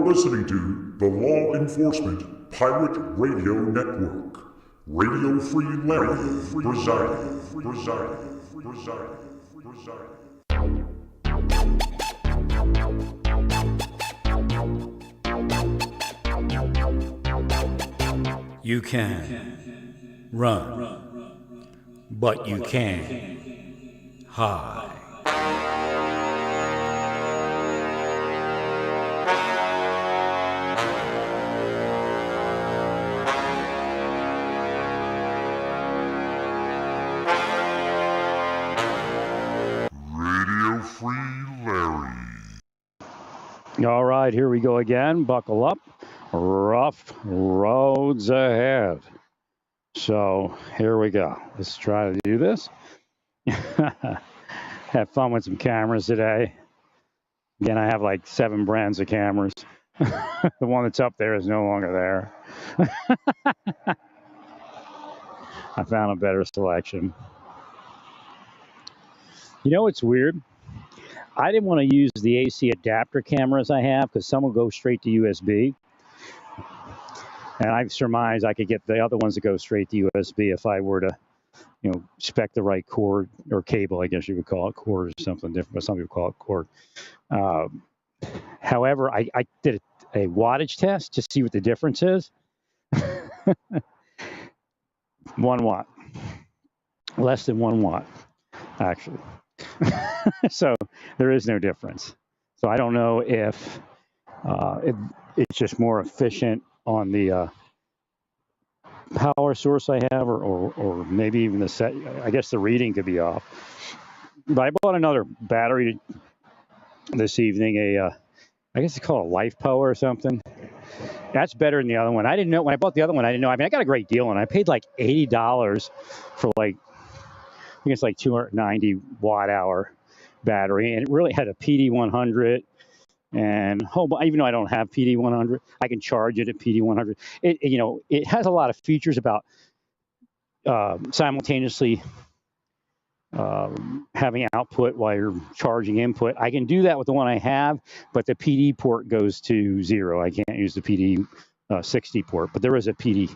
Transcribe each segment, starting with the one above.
listening to the Law Enforcement Pirate Radio Network. Radio Free Larry, presiding. You can run, but you can't hide. Radio Free Larry. All right, here we go again. Buckle up. Rough roads ahead. So here we go. Let's try to do this. Have fun with some cameras today. Again, I have like 7 brands of cameras. The one that's up there is no longer there. I found a better selection. You know what's weird? I didn't want to use the AC adapter cameras I have because some will go straight to USB. And I surmise I could get the other ones to go straight to USB if I were to, spec the right cord or cable, I guess you would call it. Cord or something different, but some people call it cord. However, I did a wattage test to see what the difference is. 1 watt. Less than 1 watt, actually. So there is no difference. So I don't know if it's just more efficient on the power source I have, or maybe even the set. I guess the reading could be off. But I bought another battery this evening. I guess it's called a Life Power or something. That's better than the other one. I didn't know when I bought the other one. I didn't know. I mean, I got a great deal, and I paid like $80 for I think it's like 290 watt hour battery, and it really had a PD100. And even though I don't have PD100, I can charge it at PD100. It has a lot of features about simultaneously having output while you're charging input. I can do that with the one I have, but the PD port goes to 0. I can't use the PD 60 port, but there is a PD.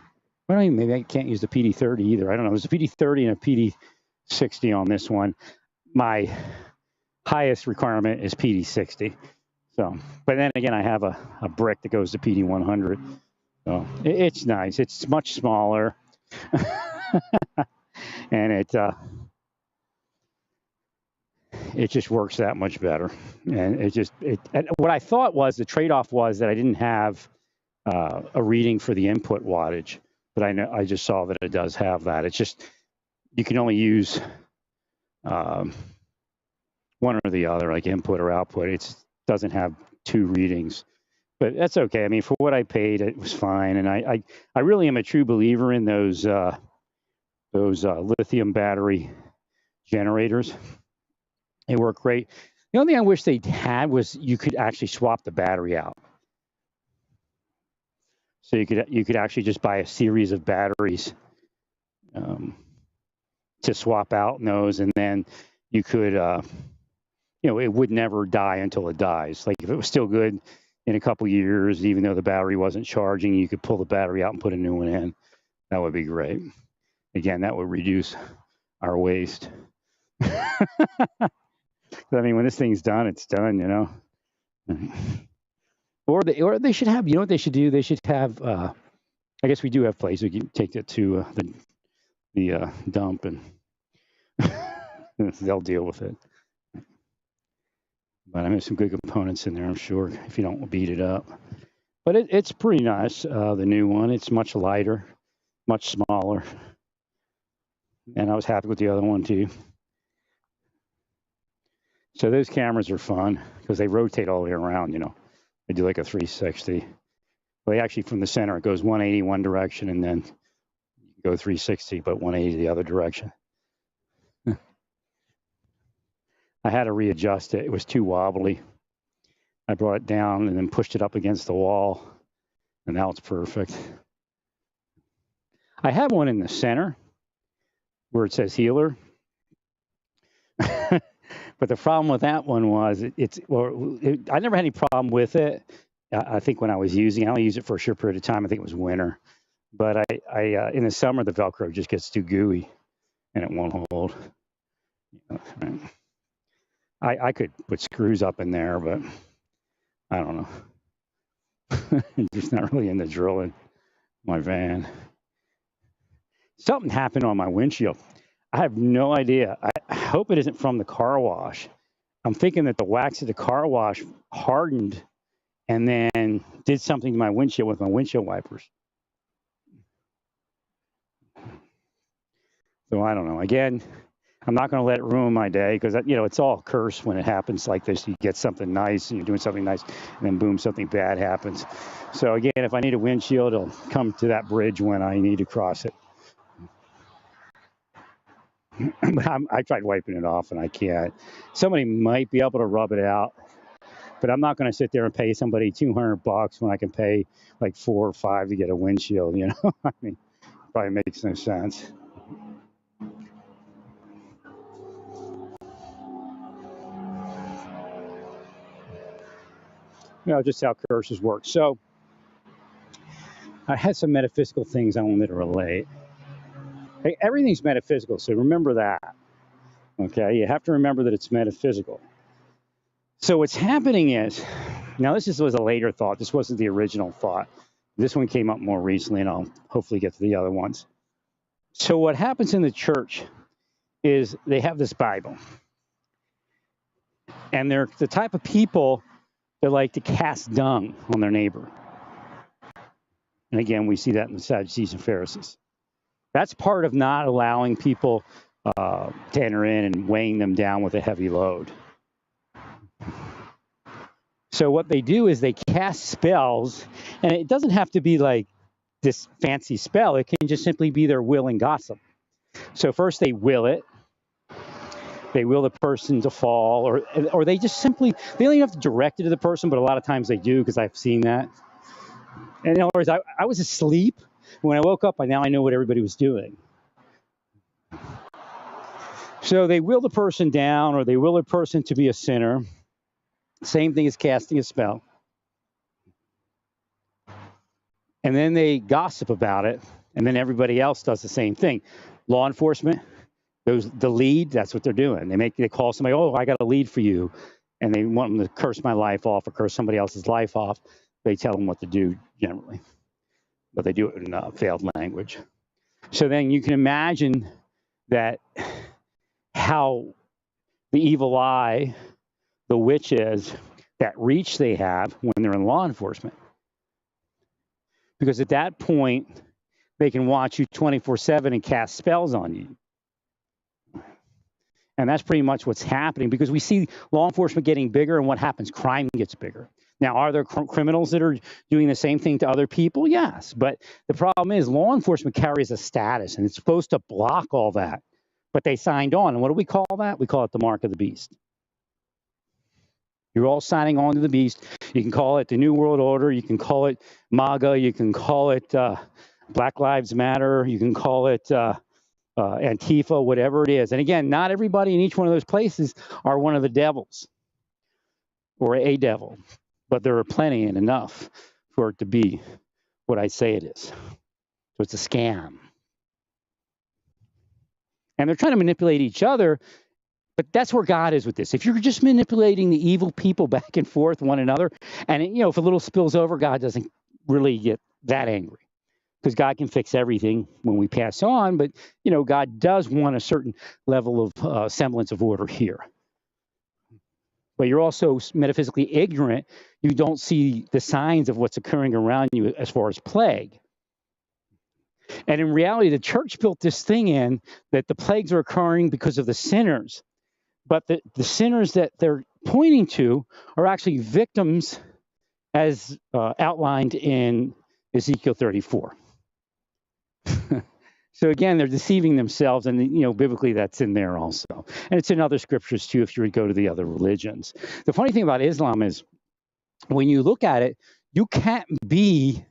Well, maybe I can't use the PD 30 either. I don't know. There's a PD 30 and a PD 60 on this one. My highest requirement is PD 60. So, but then again, I have a brick that goes to PD 100. So it's nice. It's much smaller, and it just works that much better. And and what I thought was the trade-off was that I didn't have a reading for the input wattage, but I just saw that it does have that. It's just you can only use one or the other, like input or output. It doesn't have 2 readings, but that's okay. I mean, for what I paid, it was fine. And I really am a true believer in those lithium battery generators. They work great. The only thing I wish they had was you could actually swap the battery out. So you could actually just buy a series of batteries to swap out in those, and then you could it would never die until it dies. Like if it was still good in a couple years, even though the battery wasn't charging, you could pull the battery out and put a new one in. That would be great. Again, that would reduce our waste. I mean, when this thing's done, it's done, Or they should have, what they should do? They should have, I guess we do have places we can take it to the dump, and they'll deal with it. But I mean, some good components in there, I'm sure, if you don't beat it up. But it's pretty nice, the new one. It's much lighter, much smaller. And I was happy with the other one, too. So those cameras are fun because they rotate all the way around, They do like a 360. Well, actually, from the center, it goes 180 one direction, and then you go 360, but 180 the other direction. I had to readjust it. It was too wobbly. I brought it down and then pushed it up against the wall, and now it's perfect. I have one in the center where it says healer. But the problem with that one was I never had any problem with it. I think when I was using it, I only used it for a short period of time. I think it was winter. But I in the summer, the Velcro just gets too gooey and it won't hold. Right. I could put screws up in there, but I don't know. I'm just not really into drilling my van. Something happened on my windshield. I have no idea. I hope it isn't from the car wash. I'm thinking that the wax of the car wash hardened and then did something to my windshield with my windshield wipers. So I don't know. Again, I'm not going to let it ruin my day because, it's all cursed when it happens like this. You get something nice and you're doing something nice, and then boom, something bad happens. So again, if I need a windshield, I'll come to that bridge when I need to cross it. But I tried wiping it off and I can't. Somebody might be able to rub it out, but I'm not going to sit there and pay somebody $200 when I can pay like $4 or $5 to get a windshield. I mean, probably makes no sense. Just how curses work. So I had some metaphysical things I wanted to relate. Hey, everything's metaphysical, so remember that. Okay, you have to remember that it's metaphysical. So what's happening is, now this was a later thought. This wasn't the original thought. This one came up more recently, and I'll hopefully get to the other ones. So what happens in the church is they have this Bible. And they're the type of people that like to cast dung on their neighbor. And again, we see that in the Sadducees and Pharisees. That's part of not allowing people to enter in and weighing them down with a heavy load. So what they do is they cast spells, and it doesn't have to be like this fancy spell. It can just simply be their will and gossip. So first they will it. They will the person to fall, or they just simply, they don't even have to direct it to the person, but a lot of times they do because I've seen that. And in other words, I was asleep. When I woke up, now I know what everybody was doing. So they will the person down, or they will the person to be a sinner. Same thing as casting a spell. And then they gossip about it, and then everybody else does the same thing. Law enforcement, the lead, that's what they're doing. They call somebody, oh, I got a lead for you, and they want them to curse my life off or curse somebody else's life off. They tell them what to do generally, but they do it in veiled language. So then you can imagine that how the evil eye, the witches, that reach they have when they're in law enforcement. Because at that point, they can watch you 24/7 and cast spells on you. And that's pretty much what's happening, because we see law enforcement getting bigger, and what happens? Crime gets bigger. Now, are there criminals that are doing the same thing to other people? Yes. But the problem is law enforcement carries a status, and it's supposed to block all that. But they signed on. And what do we call that? We call it the mark of the beast. You're all signing on to the beast. You can call it the New World Order. You can call it MAGA. You can call it Black Lives Matter. You can call it Antifa, whatever it is. And again, not everybody in each one of those places are one of the devils or a devil, but there are plenty and enough for it to be what I say it is. So it's a scam. And they're trying to manipulate each other, but that's where God is with this. If you're just manipulating the evil people back and forth, one another, and if a little spills over, God doesn't really get that angry, because God can fix everything when we pass on. But, God does want a certain level of semblance of order here. But you're also metaphysically ignorant. You don't see the signs of what's occurring around you as far as plague. And in reality, the church built this thing in that the plagues are occurring because of the sinners. But the sinners that they're pointing to are actually victims, as outlined in Ezekiel 34. So again, they're deceiving themselves, and biblically that's in there also, and it's in other scriptures too. If you would go to the other religions, the funny thing about Islam is, when you look at it, you can't be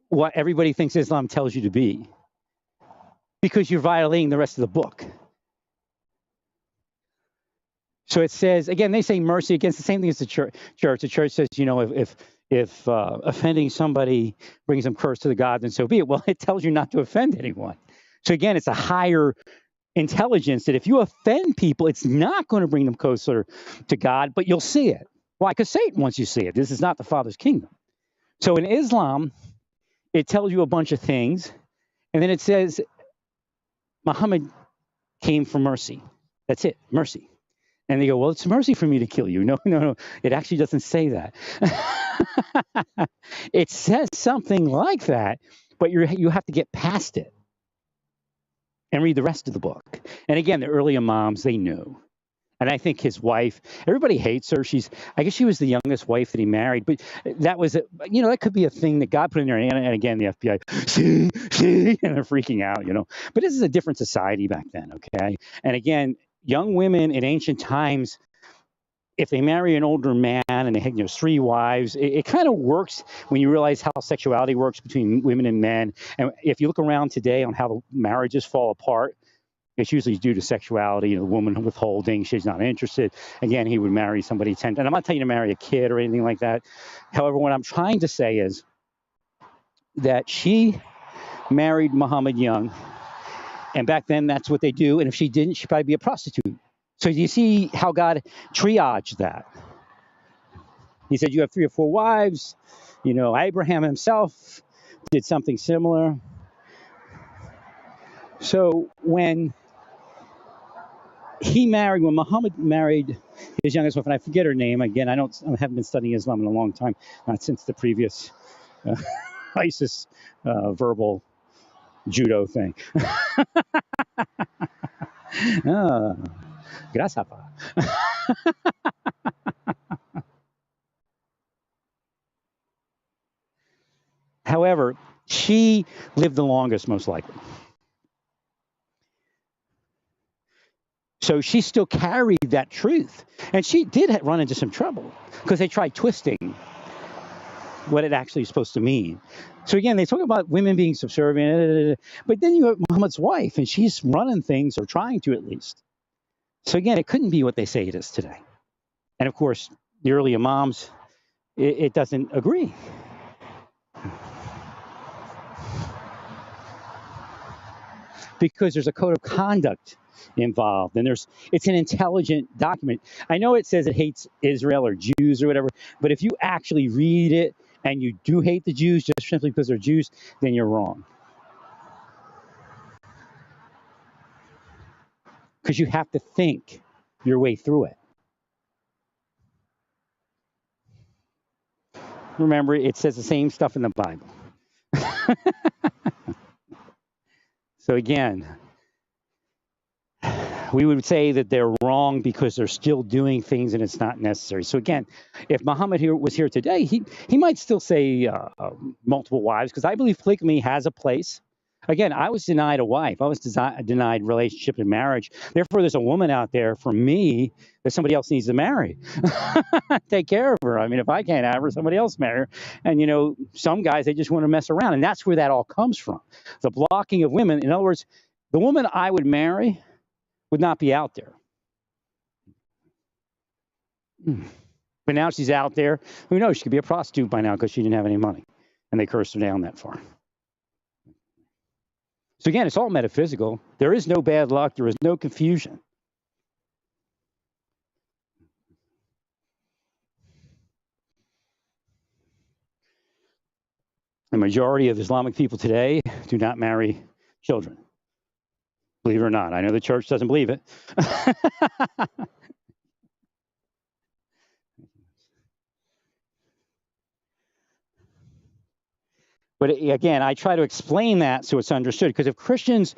what everybody thinks Islam tells you to be, because you're violating the rest of the book. So it says, again, they say mercy against the same thing as the church. The church says, if offending somebody brings them curse to the God, then so be it. Well, it tells you not to offend anyone. So again, it's a higher intelligence that if you offend people, it's not going to bring them closer to God, but you'll see it. Why? Because Satan wants you to see it. This is not the Father's kingdom. So in Islam, it tells you a bunch of things, and then it says Muhammad came for mercy. That's it, mercy. And they go, well, it's mercy for me to kill you. No. It actually doesn't say that. It says something like that, but you have to get past it and read the rest of the book. And again, the early imams, they knew. And I think his wife, everybody hates her. I guess she was the youngest wife that he married. But that was, that could be a thing that God put in there. And again, the FBI, see, and they're freaking out, But this is a different society back then, okay? And again, young women in ancient times, if they marry an older man and they have 3 wives, it kind of works when you realize how sexuality works between women and men. And if you look around today on how the marriages fall apart, it's usually due to sexuality, the woman withholding, she's not interested. Again, he would marry somebody 10. And I'm not telling you to marry a kid or anything like that. However, what I'm trying to say is that she married Muhammad young. And back then, that's what they do. And if she didn't, she'd probably be a prostitute. So you see how God triaged that. He said, you have 3 or 4 wives. Abraham himself did something similar. So when Muhammad married his youngest wife, and I forget her name, again, I haven't been studying Islam in a long time, not since the previous ISIS verbal judo thing. Grasshopper. However, she lived the longest, most likely. So she still carried that truth. And she did run into some trouble because they tried twisting what it actually is supposed to mean. So again, they talk about women being subservient, but then you have Muhammad's wife, and she's running things, or trying to at least. So again, it couldn't be what they say it is today. And of course, the early imams, it doesn't agree. Because there's a code of conduct involved, and it's an intelligent document. I know it says it hates Israel or Jews or whatever, but if you actually read it and you do hate the Jews just simply because they're Jews, then you're wrong. Because you have to think your way through it. Remember, it says the same stuff in the Bible. So again, we would say that they're wrong because they're still doing things and it's not necessary. So again, if Muhammad was here today, he might still say multiple wives, because I believe polygamy has a place. Again, I was denied a wife. I was denied relationship and marriage. Therefore, there's a woman out there for me that somebody else needs to marry. Take care of her. I mean, if I can't have her, somebody else marry her. And, some guys, they just want to mess around. And that's where that all comes from. The blocking of women. In other words, the woman I would marry would not be out there. But now she's out there. Who knows? She could be a prostitute by now because she didn't have any money. And they cursed her down that far. So again, it's all metaphysical. There is no bad luck. There is no confusion. The majority of Islamic people today do not marry children. Believe it or not. I know the church doesn't believe it. But again, I try to explain that so it's understood. Because if Christians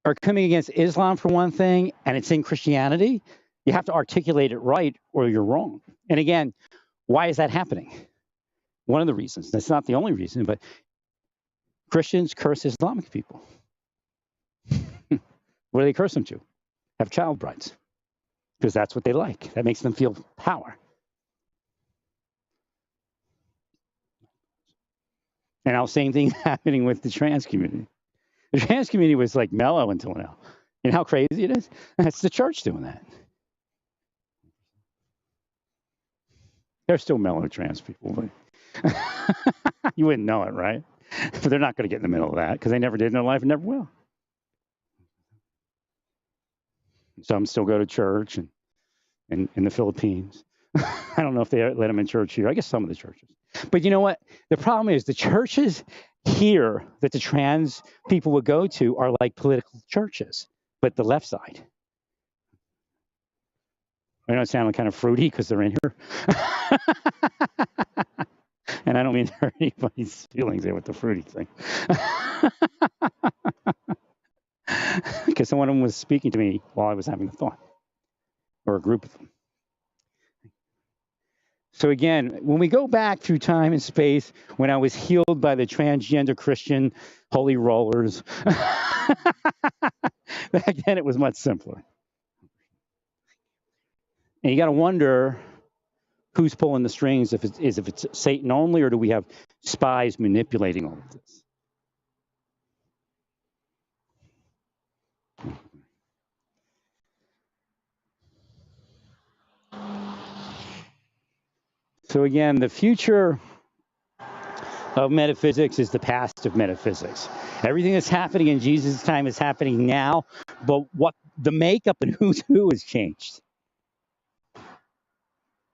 are coming against Islam for one thing, and it's in Christianity, you have to articulate it right or you're wrong. And again, why is that happening? One of the reasons. That's not the only reason, but Christians curse Islamic people. What do they curse them to? Have child brides. Because that's what they like. That makes them feel power. And now, same thing happening with the trans community. The trans community was like mellow until now. You know how crazy it is? That's the church doing that. They're still mellow trans people, but you wouldn't know it, right? But they're not going to get in the middle of that because they never did in their life and never will. Some still go to church and in the Philippines. I don't know if they let them in church here. I guess some of the churches. But you know what? The problem is the churches here that the trans people would go to are like political churches, but the left side. I know it sounded kind of fruity because they're in here. And I don't mean to hurt anybody's feelings there with the fruity thing. Because one of them was speaking to me while I was having a thought, or a group of them. So again, when we go back through time and space, when I was healed by the transgender Christian holy rollers, back then it was much simpler. And you got to wonder who's pulling the strings, if it's Satan only, or do we have spies manipulating all of this? So again, the future of metaphysics is the past of metaphysics. Everything that's happening in Jesus' time is happening now, but what the makeup and who's who has changed.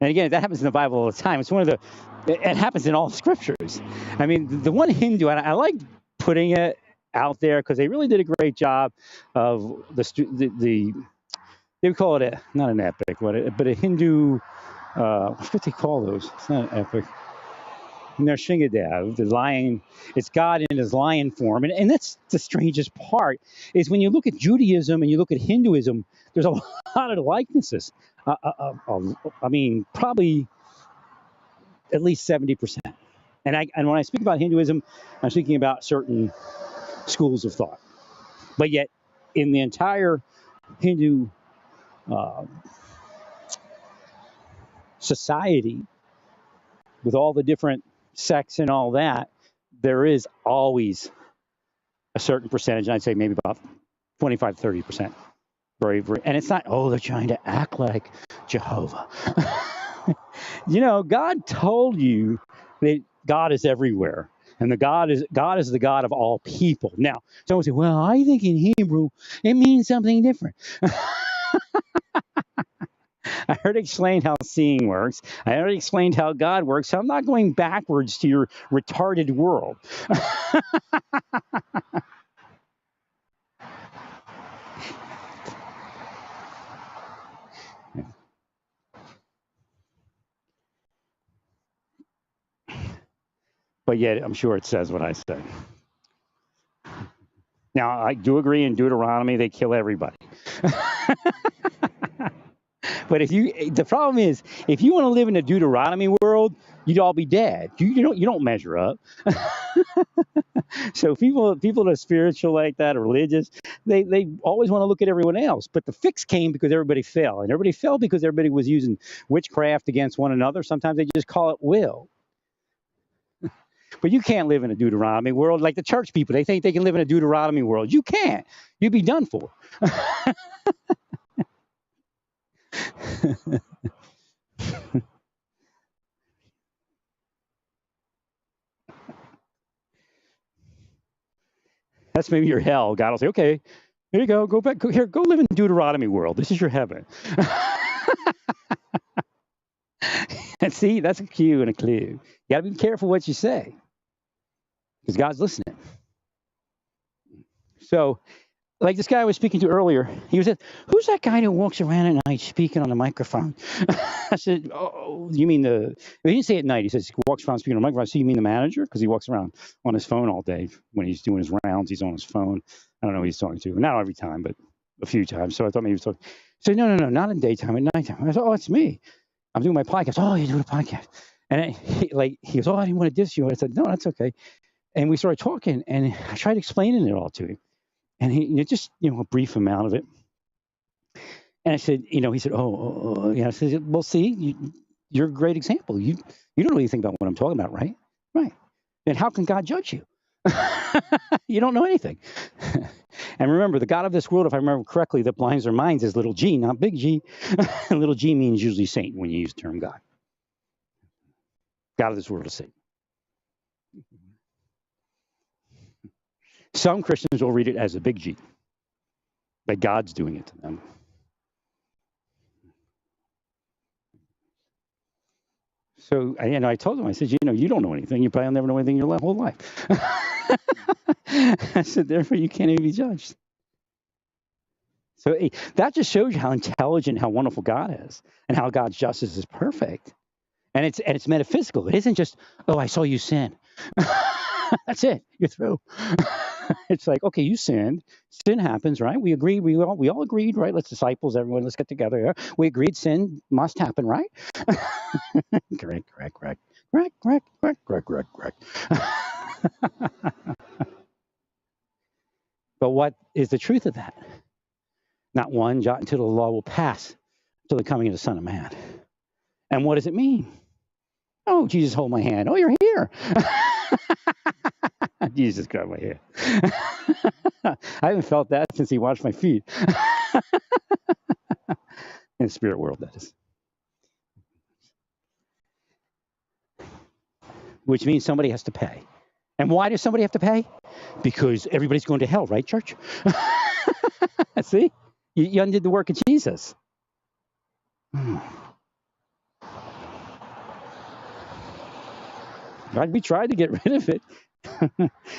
And again, that happens in the Bible all the time. It's one of it happens in all scriptures. I mean, the one Hindu, and I like putting it out there because they really did a great job of they would call it not an epic, but a Hindu. What they call those? It's not an epic. Nrsimhadev, the lion. It's God in his lion form, and that's the strangest part. Is when you look at Judaism and you look at Hinduism, there's a lot of likenesses. I mean, probably at least 70%. And when I speak about Hinduism, I'm speaking about certain schools of thought. But yet, in the entire Hindu society, with all the different sects and all that, there is always a certain percentage, and I'd say maybe about 25, 30% bravery. And it's not, they're trying to act like Jehovah. You know, God told you that God is everywhere. And God is the God of all people. Now, someone say, well, I think in Hebrew, it means something different. I already explained how seeing works. I already explained how God works. So I'm not going backwards to your retarded world. But yet, I'm sure it says what I said. Now, I do agree in Deuteronomy, they kill everybody. But the problem is, if you want to live in a Deuteronomy world, you'd all be dead. You don't measure up. So people that are spiritual like that, or religious, they always want to look at everyone else. But the fix came because everybody fell, and everybody fell because everybody was using witchcraft against one another. Sometimes they just call it will. But you can't live in a Deuteronomy world like the church people. They think they can live in a Deuteronomy world. You can't. You'd be done for. That's maybe your hell. God will say, okay, here you go. Go back. Go live in Deuteronomy world. This is your heaven. And see, that's a cue and a clue. You got to be careful what you say, because God's listening. So, like this guy I was speaking to earlier, he said, who's that guy who walks around at night speaking on the microphone? I said, oh, you mean he didn't say at night. He says he walks around speaking on the microphone. So you mean the manager? Because he walks around on his phone all day. When he's doing his rounds, he's on his phone. I don't know who he's talking to. Not every time, but a few times. So I thought maybe he was talking. So no, not in daytime, at nighttime. I said, oh, it's me. I'm doing my podcast. Oh, you're doing a podcast. And he goes, oh, I didn't want to diss you. I said, no, that's okay. And we started talking, and I tried explaining it all to him. And he just, a brief amount of it. And I said, he said, yeah. I said, well, see, you're a great example. You don't know anything about what I'm talking about, right? Right. Then how can God judge you? You don't know anything. And remember, the God of this world, if I remember correctly, that blinds their minds is little g, not big G. And little g means usually Satan when you use the term God. God of this world is Satan. Some Christians will read it as a big G, that God's doing it to them. So, I told him, I said, you don't know anything. You probably never know anything in your whole life. I said, therefore, you can't even be judged. So that just shows you how intelligent, how wonderful God is, and how God's justice is perfect. And it's metaphysical. It isn't just, I saw you sin. That's it. You're through. It's like, okay, you sinned. Sin happens, right? We agreed. We all agreed, right? Let's disciples, everyone, let's get together here. We agreed sin must happen, right? Correct. But what is the truth of that? Not one jot until the law will pass till the coming of the Son of Man. And what does it mean? Oh, Jesus, hold my hand. Oh, you're here. Jesus grabbed my hand. I haven't felt that since he washed my feet. In the spirit world, that is. Which means somebody has to pay. And why does somebody have to pay? Because everybody's going to hell, right, church? See? You undid the work of Jesus. God, we tried to get rid of it.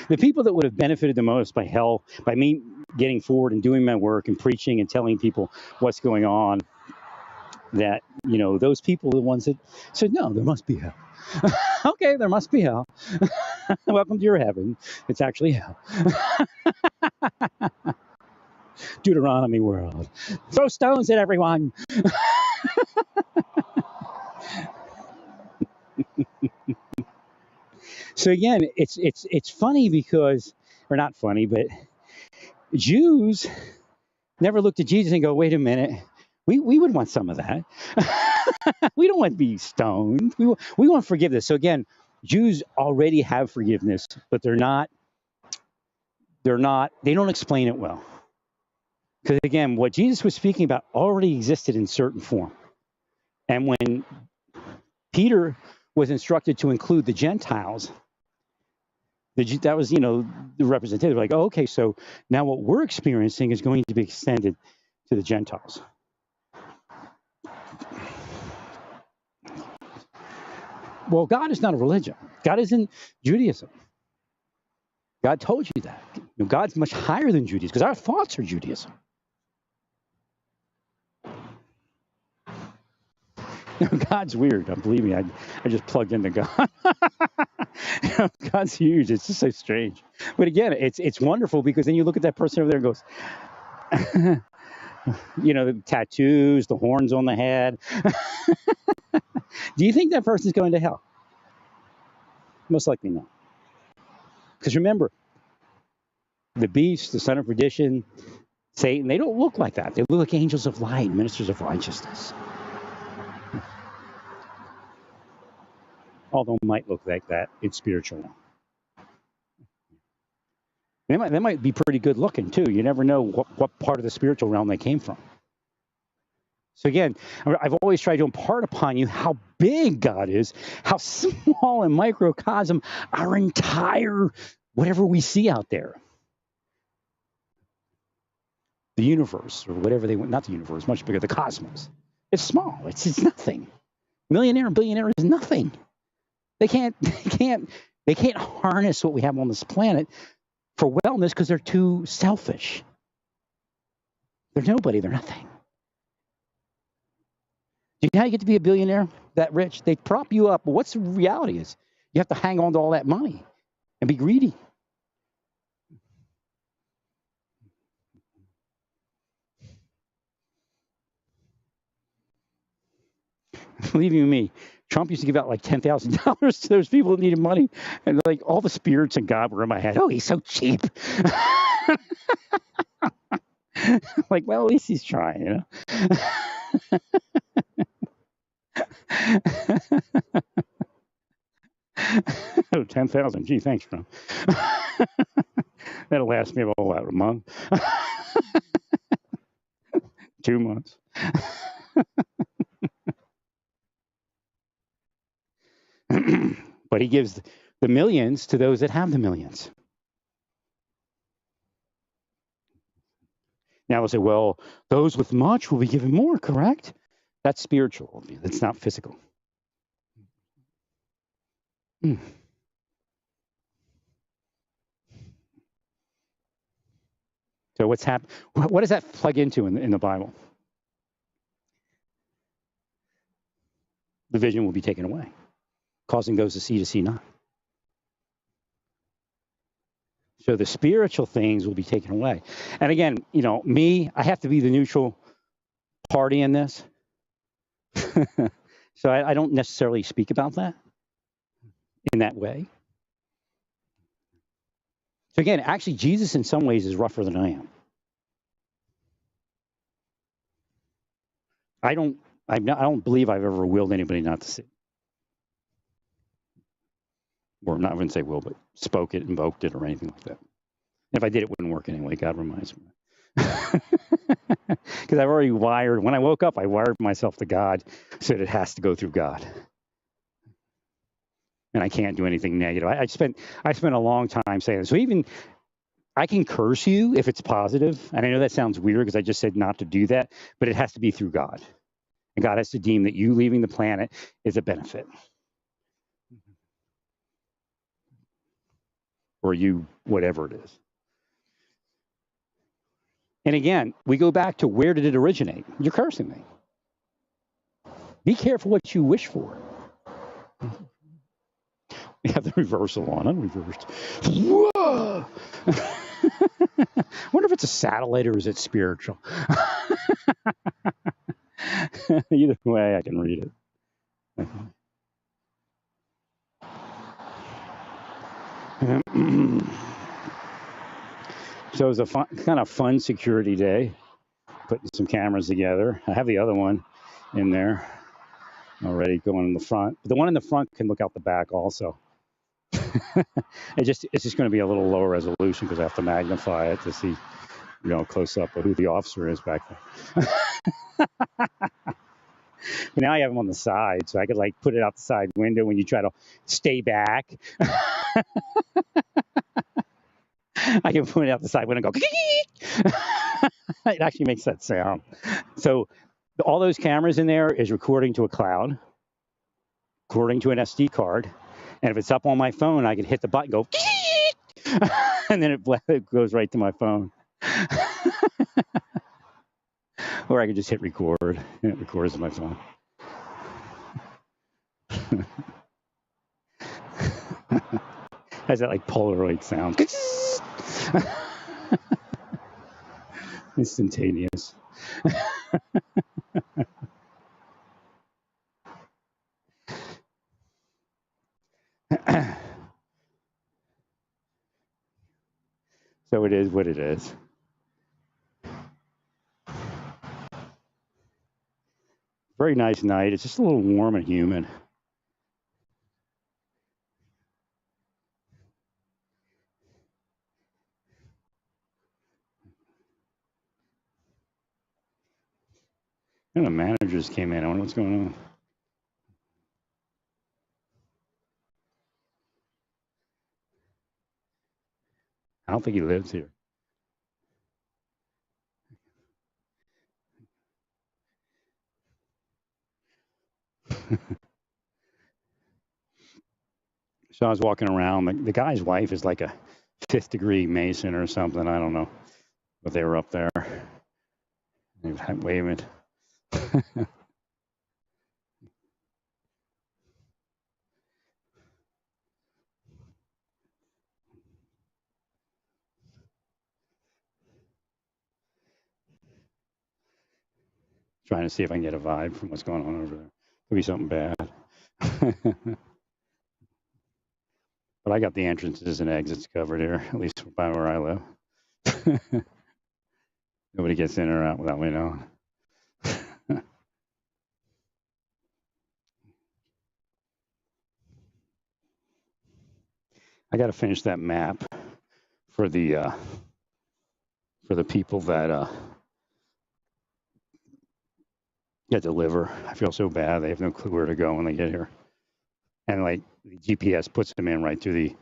The people that would have benefited the most by hell, by me getting forward and doing my work and preaching and telling people what's going on, that, those people are the ones that said, no, there must be hell. Okay, there must be hell. Welcome to your heaven. It's actually hell. Deuteronomy world. Throw stones at everyone. So again, it's funny because, or not funny, but Jews never looked at Jesus and go, wait a minute, we would want some of that. We don't want to be stoned. We want forgiveness. So again, Jews already have forgiveness, but they don't explain it well. Because again, what Jesus was speaking about already existed in certain form. And when Peter was instructed to include the Gentiles, that was, the representative. Like, oh, okay, so now what we're experiencing is going to be extended to the Gentiles. Well, God is not a religion. God isn't Judaism. God told you that. God's much higher than Judaism because our thoughts are Judaism. God's weird. Believe me, I just plugged into God. God's huge. It's just so strange. But again, it's wonderful because then you look at that person over there and goes, the tattoos, the horns on the head. Do you think that person's going to hell? Most likely not. Because remember, the beast, the son of perdition, Satan, they don't look like that. They look like angels of light, ministers of righteousness. Although might look like that in spiritual realm. They might be pretty good looking too. You never know what part of the spiritual realm they came from. So again, I've always tried to impart upon you how big God is, how small and microcosm our entire whatever we see out there. The universe, or whatever they want, not the universe, much bigger, the cosmos. It's small. It's nothing. Millionaire and billionaire is nothing. They can't harness what we have on this planet for wellness because they're too selfish. They're nobody. They're nothing. Do you know how you get to be a billionaire that rich? They prop you up. But what's the reality is you have to hang on to all that money and be greedy. Believe you me, Trump used to give out like $10,000 to those people that needed money. And like all the spirits and God were in my head. Oh, he's so cheap. Like, well, at least he's trying, Oh, 10,000. Gee, thanks, Trump. That'll last me about a month. 2 months. But he gives the millions to those that have the millions. Now we'll say, well, those with much will be given more, correct? That's spiritual. It's not physical. Hmm. So what's happened? What does that plug into in the Bible? The vision will be taken away, causing those to see not. So the spiritual things will be taken away. And again, I have to be the neutral party in this. So I don't necessarily speak about that in that way. So again, actually, Jesus in some ways is rougher than I am. I don't believe I've ever willed anybody not to see. Or not even say will, but spoke it, invoked it, or anything like that. If I did, it wouldn't work anyway. God reminds me. Because I've already when I woke up, I wired myself to God so that it has to go through God. And I can't do anything negative. I spent a long time saying this. So even I can curse you if it's positive. And I know that sounds weird because I just said not to do that, but it has to be through God. And God has to deem that you leaving the planet is a benefit. Or you, whatever it is. And again, we go back to where did it originate? You're cursing me. Be careful what you wish for. We have the reversal on, unreversed. Whoa! Wonder if it's a satellite or is it spiritual? Either way, I can read it. So it was a kind of fun security day, putting some cameras together. I have the other one in there already going in the front. But the one in the front can look out the back also. It's just going to be a little lower resolution because I have to magnify it to see, close up of who the officer is back there. But now I have them on the side, so I could put it out the side window when you try to stay back. I can put it out the side window and go. It actually makes that sound. So all those cameras in there is recording to a cloud, recording to an SD card. And if it's up on my phone, I can hit the button, go, and then it goes right to my phone. Or I can just hit record, and it records to my phone. Has that Polaroid sound. Instantaneous. So it is what it is. Very nice night. It's just a little warm and humid. And the managers came in. I wonder what's going on. I don't think he lives here. So I was walking around. The guy's wife is like a 5th degree Mason or something. I don't know. But they were up there. They were waving. Trying to see if I can get a vibe from what's going on over there. Could be something bad. But I got the entrances and exits covered here, at least by where I live. Nobody gets in or out without me knowing. I got to finish that map for the people that get deliver. I feel so bad. They have no clue where to go when they get here. And the GPS puts them in right through the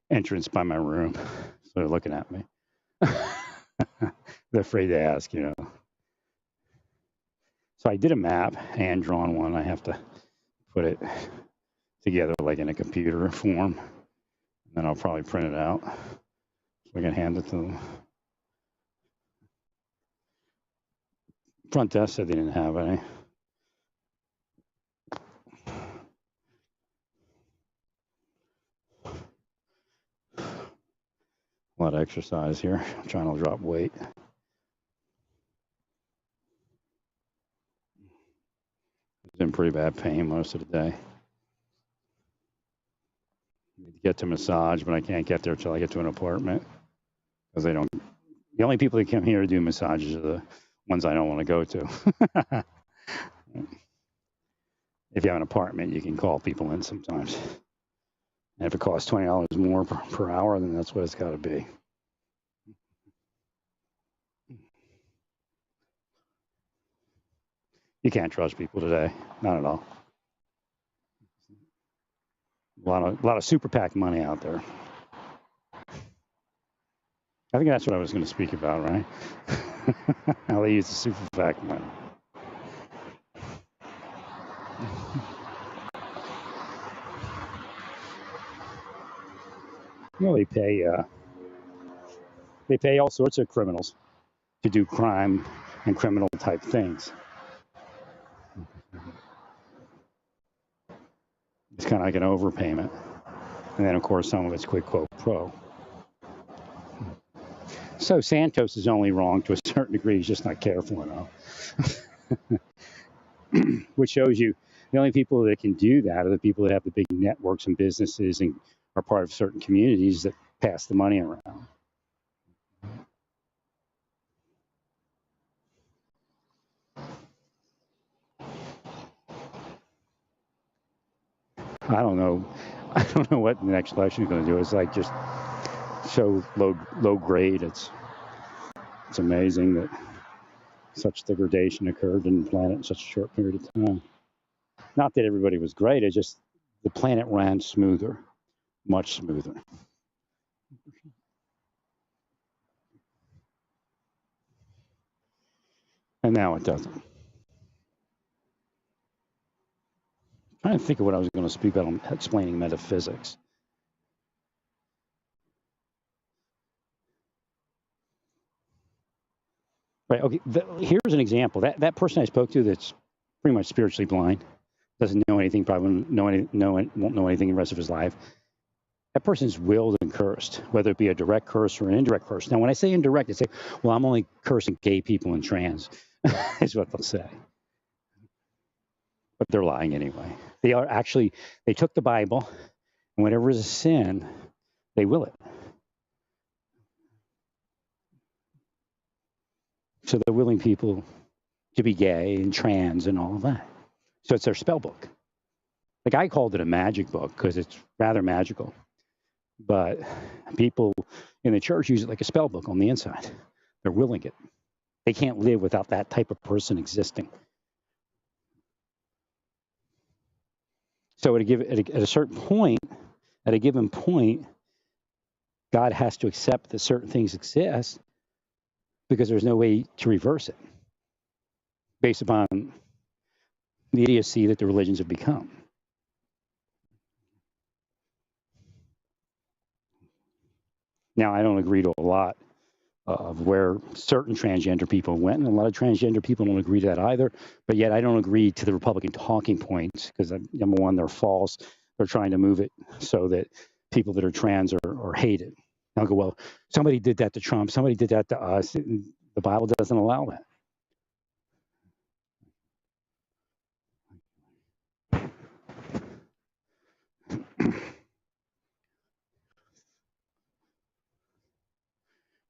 entrance by my room. So they're looking at me. They're afraid to ask, you know. So I did a map, hand-drawn one. I have to put it together like in a computer form. And then I'll probably print it out so I can hand it to them. Front desk said they didn't have any. A lot of exercise here. I'm trying to drop weight. I was in pretty bad pain most of the day. Need to get to massage, but I can't get there till I get to an apartment because they don't. The only people that come here to do massages are the ones I don't want to go to. If you have an apartment, you can call people in sometimes. And if it costs $20 more per hour, then that's what it's got to be. You can't trust people today, not at all. A lot of super PAC money out there. I think that's what I was going to speak about, right? How they use the super PAC money. You know, they pay all sorts of criminals to do crime and criminal type things. It's kind of like an overpayment. And then, of course, some of it's quid pro quo. So Santos is only wrong to a certain degree. He's just not careful enough. Which shows you the only people that can do that are the people that have the big networks and businesses and are part of certain communities that pass the money around. I don't know what the next election is going to do. It's like just so low grade. It's amazing that such degradation occurred in the planet in such a short period of time. Not that everybody was great. It's just the planet ran smoother, much smoother. And now it doesn't. I'm trying to think of what I was going to speak about on explaining metaphysics. Right. Okay. Here's an example. That person I spoke to that's pretty much spiritually blind, doesn't know anything, probably won't know anything the rest of his life. That person's willed and cursed, whether it be a direct curse or an indirect curse. Now, when I say indirect, they say, well, I'm only cursing gay people and trans, is what they'll say. But they're lying anyway. They took the Bible, and whatever is a sin, they will it. So they're willing people to be gay and trans and all of that. So it's their spell book. The guy called it a magic book because it's rather magical. But people in the church use it like a spell book on the inside. They're willing it. They can't live without that type of person existing. So at a certain point, at a given point, God has to accept that certain things exist because there's no way to reverse it based upon the idiocy that the religions have become. Now, I don't agree to a lot of where certain transgender people went, and a lot of transgender people don't agree to that either. But yet I don't agree to the Republican talking points because, number one, they're false. They're trying to move it so that people that are trans are hated. I'll go, well, somebody did that to Trump. Somebody did that to us. And the Bible doesn't allow that.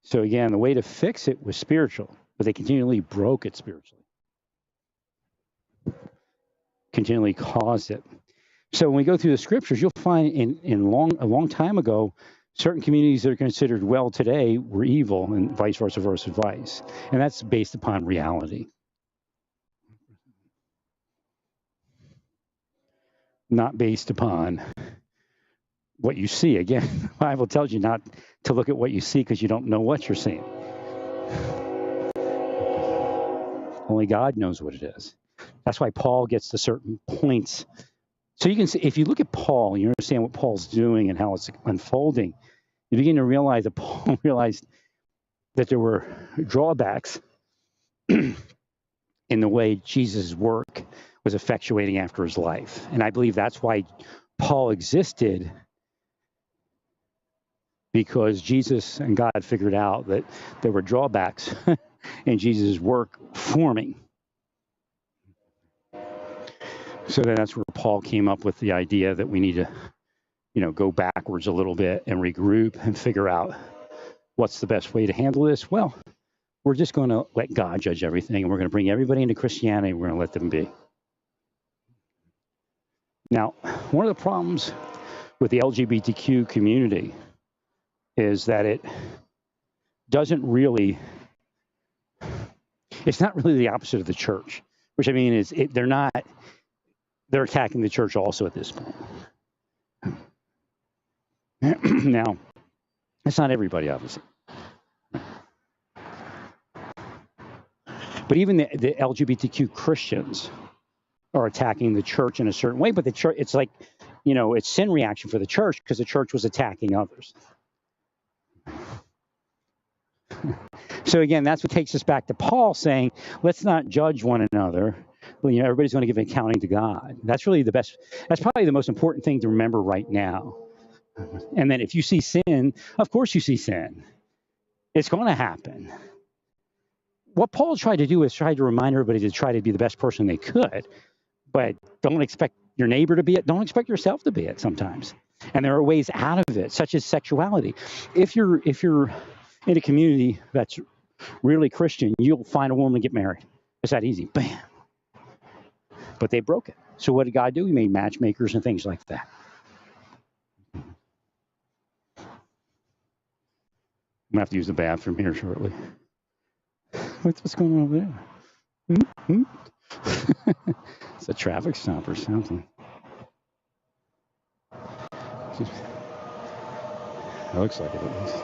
So again, the way to fix it was spiritual, but they continually broke it spiritually. Continually caused it. So when we go through the scriptures, you'll find a long time ago, certain communities that are considered well today were evil, and vice versa versus vice. And that's based upon reality. Not based upon what you see. Again, the Bible tells you not to look at what you see because you don't know what you're seeing. Only God knows what it is. That's why Paul gets to certain points. So you can see, if you look at Paul, you understand what Paul's doing and how it's unfolding, you begin to realize that Paul realized that there were drawbacks in the way Jesus' work was effectuating after his life. And I believe that's why Paul existed, because Jesus and God figured out that there were drawbacks in Jesus' work forming. So then that's where Paul came up with the idea that we need to, go backwards a little bit and regroup and figure out what's the best way to handle this. Well, we're just going to let God judge everything, and we're going to bring everybody into Christianity, and we're going to let them be. Now, one of the problems with the LGBTQ community is that it's not really the opposite of the church, which I mean is they're attacking the church also at this point. Now, it's not everybody, obviously. But even the LGBTQ Christians are attacking the church in a certain way. But the church, it's like, it's sin reaction for the church because the church was attacking others. So again, that's what takes us back to Paul saying, let's not judge one another. Well, everybody's going to give an accounting to God. That's really that's probably the most important thing to remember right now. And then if you see sin, of course you see sin. It's going to happen. What Paul tried to do is try to remind everybody to try to be the best person they could, but don't expect your neighbor to be it. Don't expect yourself to be it sometimes. And there are ways out of it, such as sexuality. If you're in a community that's really Christian, you'll find a woman and get married. It's that easy. Bam. But they broke it. So what did God do? He made matchmakers and things like that. I'm going to have to use the bathroom here shortly. What's going on over there? It's a traffic stop or something. It looks like it at least.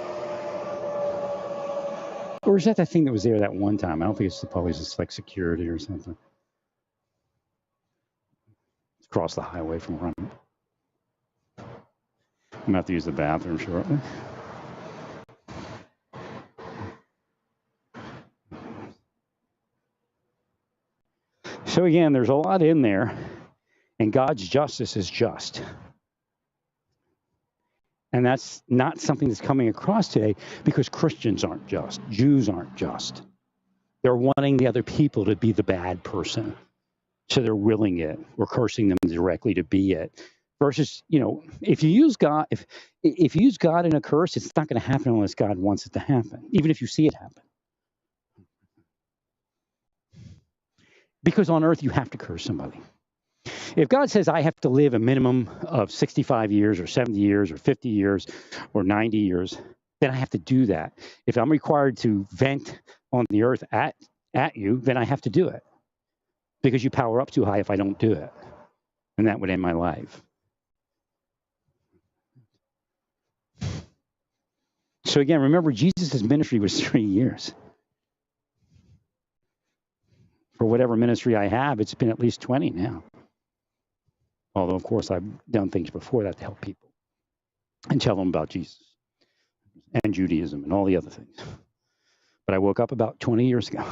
Or is that thing that was there that one time? I don't think it's probably just like security or something. It's across the highway from where I'm going to have to use the bathroom shortly. So again, there's a lot in there, and God's justice is just. And that's not something that's coming across today because Christians aren't just. Jews aren't just. They're wanting the other people to be the bad person. So they're willing it or cursing them directly to be it. Versus, if you use God, if you use God in a curse, it's not going to happen unless God wants it to happen, even if you see it happen. Because on earth, you have to curse somebody. If God says I have to live a minimum of 65 years or 70 years or 50 years or 90 years, then I have to do that. If I'm required to vent on the earth at you, then I have to do it. Because you power up too high if I don't do it. And that would end my life. So again, remember, Jesus' ministry was 3 years. For whatever ministry I have, it's been at least 20 now. Although, of course, I've done things before that to help people and tell them about Jesus and Judaism and all the other things. But I woke up about 20 years ago.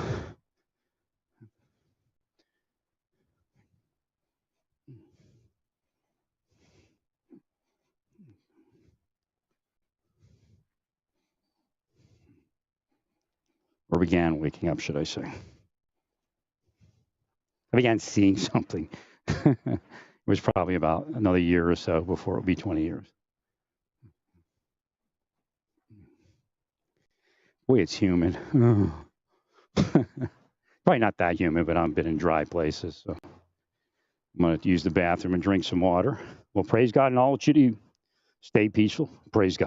Or began waking up, should I say. I began seeing something. It was probably about another year or so before it would be 20 years. Boy, it's humid. Oh. Probably not that humid, but I've been in dry places. So I'm going to use the bathroom and drink some water. Well, praise God in all that you do. Stay peaceful. Praise God.